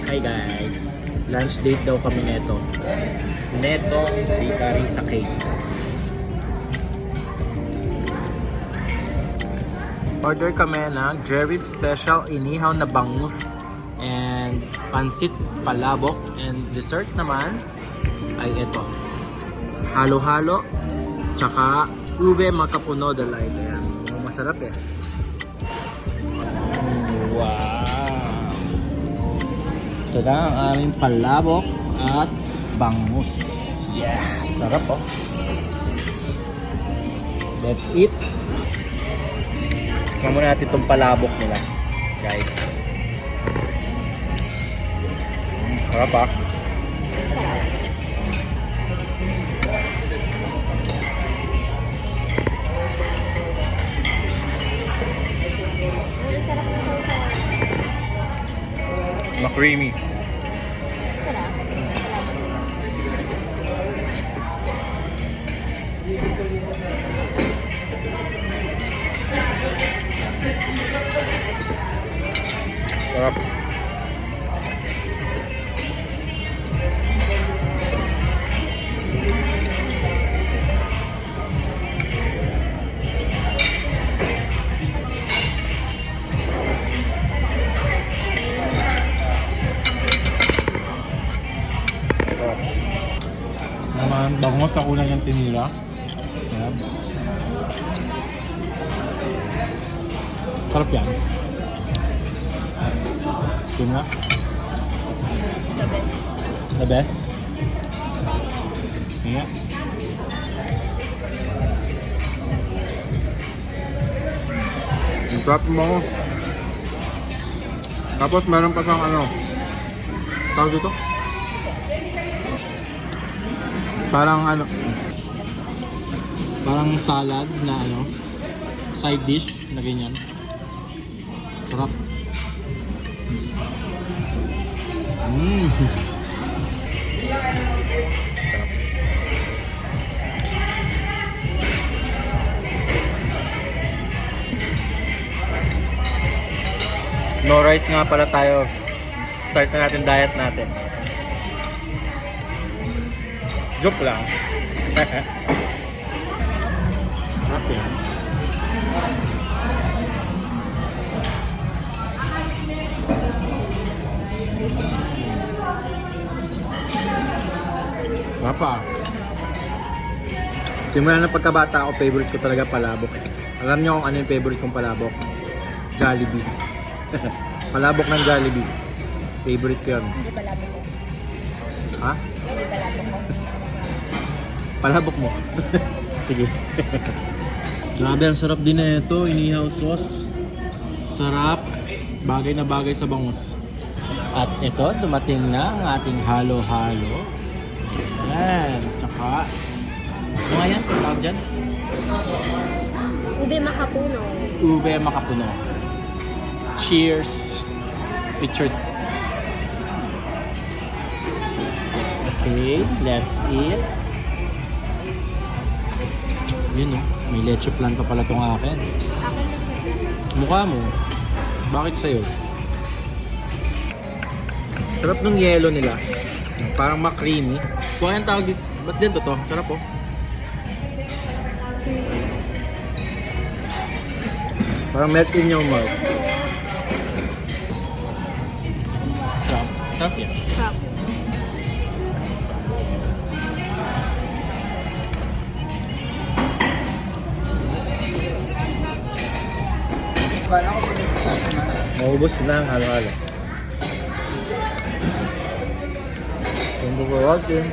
Hi guys, lunch date daw kami neto. Netong bakery sa cake. Order kami ng Jerry's Special Inihaw na Bangus and Pansit Palabok, and dessert naman ay ito. Halo-halo tsaka ube makapuno dalay. Ayan, masarap eh. Wow! Ito na ang aming palabok at bangus. Yeah! Sarap oh! Let's eat! Tingnan muna natin itong palabok nila, guys. Sarap ah! Ma-creamy. Sarap. Naman, bangos sa kulay ng tinira. Ayan. Sarap yan. Ito nga. The best. The best. Ayan. Yung crap mo. Tapos meron pa siyang ano. Tawag dito? Parang ano, parang salad na ano, side dish na ganyan. Sarap. No rice nga pala tayo. Start na natin diet natin. Joke lang. Okay. Papa. Simula ng pagkabata ako, favorite ko talaga palabok. Alam niyo kung ano yung favorite kong palabok? Jollibee. Palabok ng Jollibee. Favorite ko yun. Hindi palabok ko. Ha? Hindi palabok ko. Palabok mo. Sige. Grabe, ang sarap din na ito. Inihaw sauce. Sarap. Bagay na bagay sa bangus. At ito, dumating na ang ating halo-halo. Ayan. Tsaka, ano nga yan? Tawag dyan? Ube makapuno. Ube makapuno. Cheers! Picture. Okay, let's eat. Yun oh, may leche plan pa pala itong akin. Ako na siya. Mukha mo. Bakit sa'yo? Sarap ng yelo nila. Parang ma-creamy. So, ayan tawag dito. Ba't dito to? Sarap oh. Parang melt in your mouth. Sarap. Sarap yan. Sarap. Maubos na ang halo-halo. Thank you for watching.